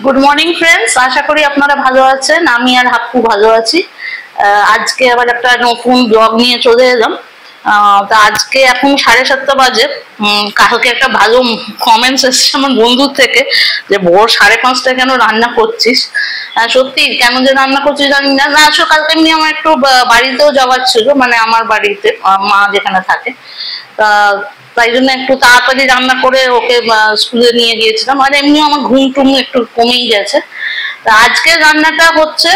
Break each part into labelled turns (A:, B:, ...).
A: Good morning friends, আশা করি আপনারা ভালো আছেন। আমি আর হাপ্পু ভালো আছি। আজকে আবার একটা নতুন ব্লগ নিয়ে চলে এলাম। তা আজকে এখন 7:30 বাজে। কালকে একটা ভালো কমেন্টস এসেছে আমার বন্ধুর থেকে যে ভোর 5:30টায় কেন রান্না করছিস। সত্যি কেন যে রান্না করছিস জানি না। না আসলে কালকে এমনি আমার একটু বাড়িতেও যাওয়ার ছিল, মানে আমার বাড়িতে মা যেখানে থাকে। তাই জন্য একটু তাড়াতাড়ি রান্না করে ওকে স্কুলে নিয়ে গিয়েছিলাম। আর এমনি আমার ঘুম টুম একটু কমেই গেছে। আজকের রান্নাটা হচ্ছে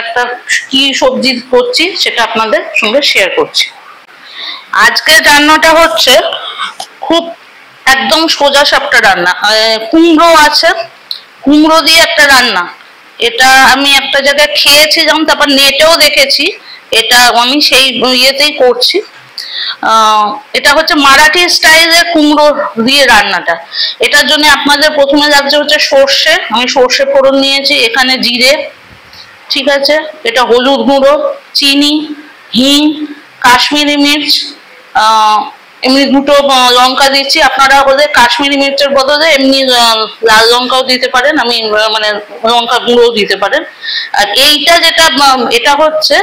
A: একটা কি সবজি করছি সেটা আপনাদের সঙ্গে শেয়ার করছি। আজকের রান্নাটা হচ্ছে খুব একদম সোজা সাপটা রান্না। কুমড়ো আছে, কুমড়ো দিয়ে একটা রান্না। এটা আমি একটা জায়গায় খেয়েছি, যেমন তারপর নেটেও দেখেছি। এটা আমি সেই ইয়েতেই করছি। এটা হচ্ছে মারাঠি স্টাইলের কুমড়ো দিয়ে রান্নাটা। এটার জন্য আপনাদের প্রথমে লাগছে হচ্ছে সর্ষে। আমি সর্ষে ফোড়ন নিয়েছি, এখানে জিরে, ঠিক আছে, এটা হলুদ গুঁড়ো, চিনি, হিং, কাশ্মীরি মির্চ, এমনি দুটো লঙ্কা দিচ্ছি। আপনারা হলে কাশ্মীরি মির্চের বদলে এমনি লাল লঙ্কাও দিতে পারেন, আমি মানে লঙ্কা গুঁড়োও দিতে পারেন। আর এইটা যেটা এটা হচ্ছে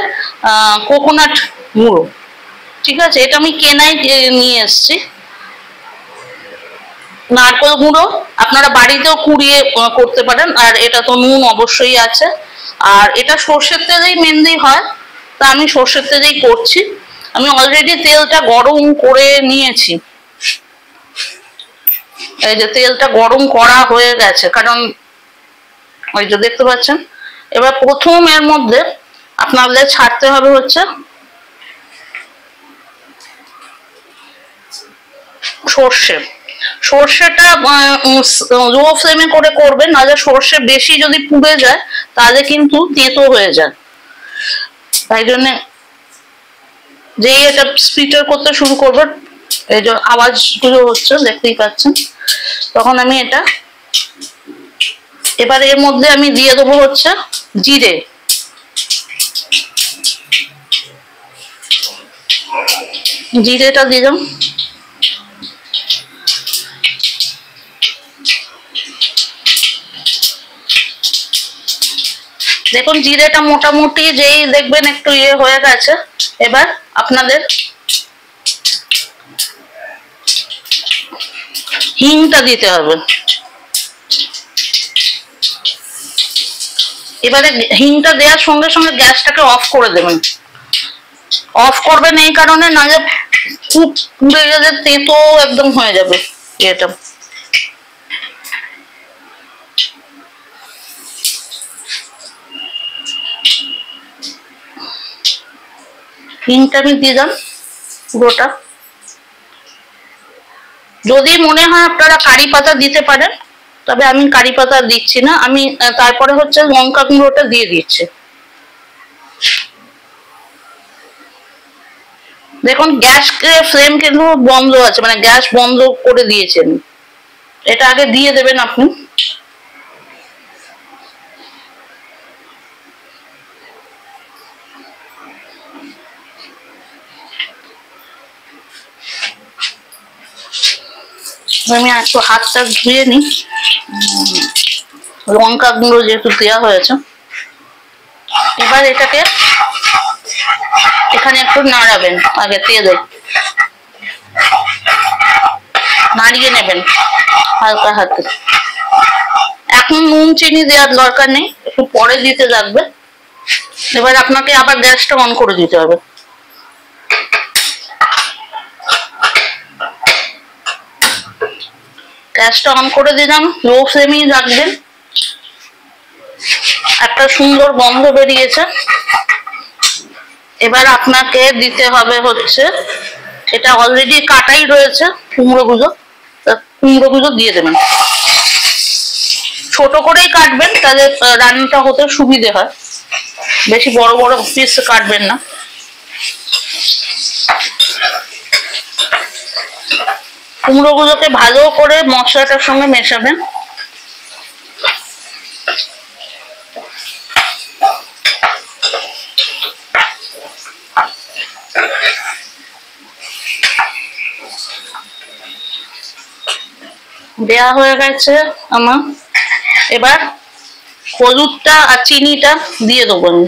A: কোকোনাট গুঁড়ো, ঠিক আছে, এটা আমি কেনাই নিয়ে এসছি। নারকেল গুঁড়ো আপনারা বাড়িতেও কুড়িয়ে করতে পারেন। আর এটা তো নুন অবশ্যই আছে। আর এটা সর্ষের তেলেই মেনলি হয়, তা আমি সর্ষের তেলেই করছি। আমি অলরেডি তেলটা গরম করে নিয়েছি। এই যে তেলটা গরম করা হয়ে গেছে, কারণ ওই যে দেখতে পাচ্ছেন। এবার প্রথম এর মধ্যে আপনাদের ছাড়তে হবে হচ্ছে সর্ষে। সর্ষেটা লো ফ্লেমে করে করবেন, নাহলে সর্ষে বেশি যদি পুড়ে যায় তাহলে কিন্তু তেঁতো হয়ে যায়। তাই জন্য যেই এটা স্পিটার করতে শুরু করবে, এই যে আওয়াজগুলো হচ্ছে দেখতেই পাচ্ছেন, তখন আমি এটা এবার এর মধ্যে আমি দিয়ে দেবো হচ্ছে জিরে। জিরেটা দিলাম। দেখুন জিরেটা মোটামুটি যেই দেখবেন একটু ইয়ে হয়ে গেছে, এবার আপনাদের হিংটা দিতে হবে। এবারে হিংটা দেওয়ার সঙ্গে সঙ্গে গ্যাসটাকে অফ করে দেবেন। অফ করবেন এই কারণে, নাহলে খুব পুড়ে গেলে তেঁতো একদম হয়ে যাবে এটা। হিংটা আমি দিলাম পুরোটা। যদি মনে হয় আপনারা কারি পাতা দিতে পারেন, তবে আমি কারি পাতা দিচ্ছি না। আমি তারপরে হচ্ছে লঙ্কা গুঁড়োটা দিয়ে দিচ্ছি। দেখুন গ্যাস ফ্লেম কিন্তু বন্ধ আছে, মানে গ্যাস বন্ধ করে দিয়েছেন। এটা আগে দিয়ে দেবেন আপনি। আমি একটু হাতটা ধুয়ে নিই, লঙ্কা গুঁড়ো যেহেতু দেওয়া হয়েছে। এবার এটাকে এখানে একটু নাড়াবেন, আগে তেলে নাড়িয়ে নেবেন হালকা হাতে। এখন নুন চিনি দেওয়ার দরকার নেই, একটু পরে দিতে লাগবে। এবার আপনাকে আবার গ্যাসটা অন করে দিতে হবে। গ্যাসটা অন করে দিলাম, লো ফ্লেমেই রাখবেন। একটা সুন্দর গন্ধ বেরিয়েছে। এবার আপনাকে দিতে হবে হচ্ছে, এটা অলরেডি কাটাই রয়েছে কুমড়োগুলো, কুমড়োগুলো দিয়ে দেবেন। ছোট করেই কাটবেন, তাহলে রান্নাটা হতে সুবিধে হয়। বেশি বড় বড় পিস কাটবেন না। কুমড়োগুলোকে ভালো করে মশলাটার সঙ্গে মেশাবেন। দেয়া হয়ে গেছে আমার। এবার হলুদটা আর চিনিটা দিয়ে দেবো আমি।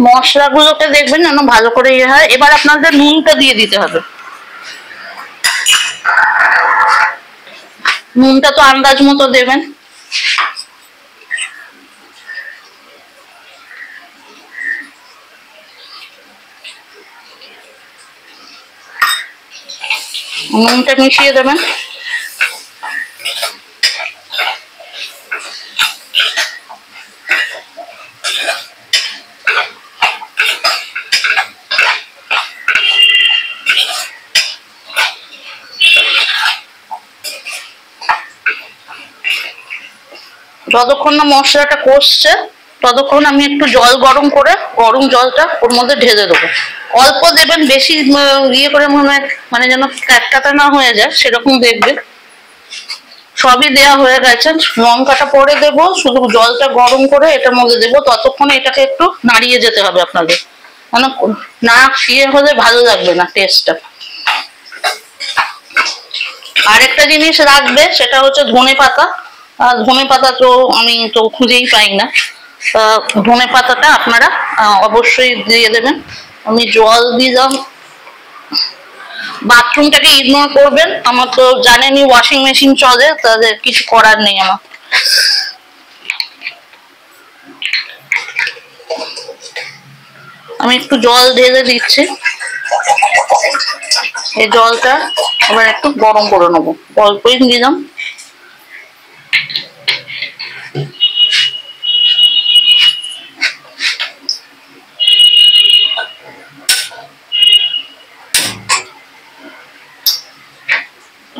A: মশলাগুলোকে দেখবেন যেন ভালো করে ইয়ে হয়। এবার আপনাদের নুনটা দিয়ে দিতে হবে। নুনটা তো আন্দাজ মতো দেবেন। নুনটা মিশিয়ে দেবেন। যতক্ষণ না মশলাটা কষছে ততক্ষণ আমি একটু জল গরম করে গরম জলটা ওর মধ্যে ঢেলে দেবো। অল্প দেবেন, বেশি ইয়ে করে মানে যেন কাটা না হয়ে যায় সেরকম দেখবেন। সবই দেওয়া হয়ে গেছে, লঙ্কাটা পরে দেবো, শুধু জলটা গরম করে এটার মধ্যে দেবো। ততক্ষণে এটাকে একটু নাড়িয়ে যেতে হবে আপনাদের, মানে না ইয়ে হলে ভালো লাগবে না টেস্টটা। আরেকটা জিনিস রাখবে, সেটা হচ্ছে ধনে পাতা। ধনে পাতা তো আমি তো খুঁজেই পাই না, ধনে পাতাটা আপনারা অবশ্যই দিয়ে দেবেন। আমি জল দিলাম। বাথরুমটাকে ইগনোর করবেন, আমার তো জানেনই ওয়াশিং মেশিন চলে, তাদের কিছু করার নেই আমার। আমি একটু জল ঢেলে দিচ্ছি। এই জলটা আবার একটু গরম করে নেবো, অল্পই দিলাম।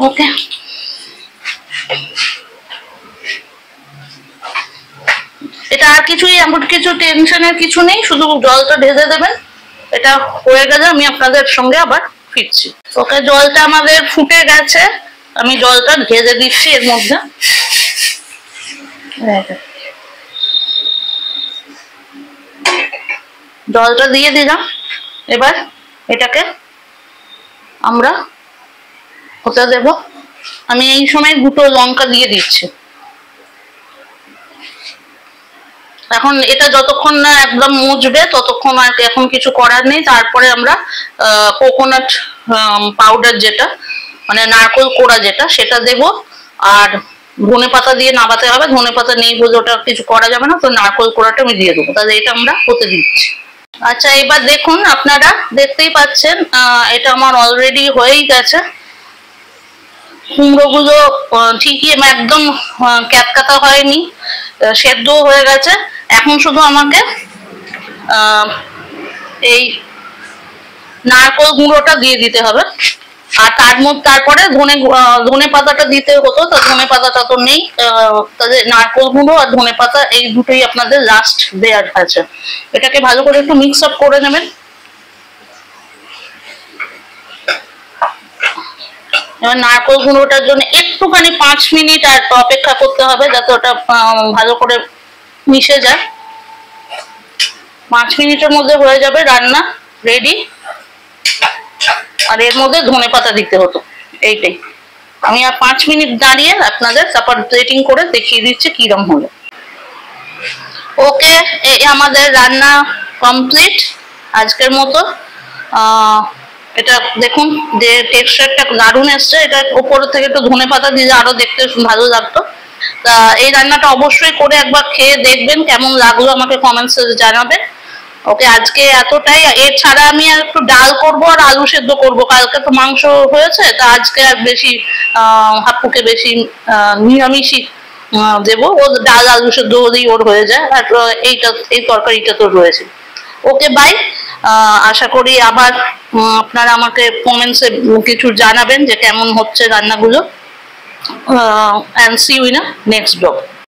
A: ওকে, এটা আর কিছুই এমন কিছু টেনশনের কিছু নেই, শুধু জলটা ঢেলে দেবেন। এটা হয়ে গেলে আমি আপনাদের সঙ্গে আবার ফিরছি। ওকে, জলটা আমাদের ফুটে গেছে, আমি জলটা ঢেলে দিচ্ছি এর মধ্যে। জলটা দিয়ে দিলাম। এবার এটাকে আমরা হতে দেব। আমি এই সময় দুটো লঙ্কা দিয়ে দিচ্ছি। এখন এটা যতক্ষণ না একদম মুছবে ততক্ষণ আর এখন কিছু করার নেই। তারপরে আমরা কোকোনাট পাউডার, যেটা মানে নারকেল কোড়া যেটা, সেটা দেব। আর ধনে পাতা দিয়ে নামাতে হবে। ধনে পাতা নেই বলে ওটা কিছু করা যাবে না, তো নারকেল কোড়াটা আমি দিয়ে দেবো। তাহলে এটা আমরা হতে দিচ্ছি। আচ্ছা, এবার দেখুন, আপনারা দেখতেই পাচ্ছেন এটা আমার অলরেডি হয়েই গেছে। কুমড়োগুলো ঠিকই একদম ক্যাতকাটা হয়নি, সেদ্ধও হয়ে গেছে। এখন শুধু আমাকে এই নারকেল গুঁড়োটা দিয়ে দিতে হবে। আর তারপরে ধনে পাতাটা দিতে হতো, তো ধনে পাতাটা তো নেই, তাদের নারকেল গুঁড়ো আর ধনে পাতা এই দুটোই আপনাদের লাস্ট দেওয়ার আছে। এটাকে ভালো করে একটু মিক্স আপ করে নেবেন। এবার নারকেল গুঁড়োটার জন্য একটুখানি 5 মিনিট আর অপেক্ষা করতে হবে, যাতে ওটা ভালো করে মিশে যায়। 5 মিনিটের মধ্যে হয়ে যাবে রান্না রেডি। আর এর মধ্যে ধনে পাতা দিতে হতো, এইটাই। আমি আর 5 মিনিট দাঁড়িয়ে আপনাদের তারপর প্লেটিং করে দেখিয়ে দিচ্ছি কিরম হলো। ওকে, আমাদের রান্না কমপ্লিট আজকের মতো। এটা দেখুন যে টেক্সচারটা দারুণ এসছে। এটা উপর থেকে একটু ধনে পাতা দিলে আরো দেখতে ভালো লাগতো। তা এই রান্নাটা অবশ্যই করে একবার খেয়ে দেখবেন, কেমন লাগলো আমাকে কমেন্টসে জানাবেন। ওকে, আজকে এতটাই। এছাড়া আমি আর একটু ডাল করব আর আলু সেদ্ধ করব। কালকে তো মাংস হয়েছে, তা আজকে আর বেশি হাপ্পুকে বেশি নিরামিষই দেবো। ও ডাল আলু সেদ্ধ হলেই ওর হয়ে যায়। আর এই তরকারিটা তো রয়েছে। ওকে, বাই। আশা করি আবার আপনারা আমাকে কমেন্টসে কিছু জানাবেন যে কেমন হচ্ছে রান্নাগুলো। and see you in a next vlog.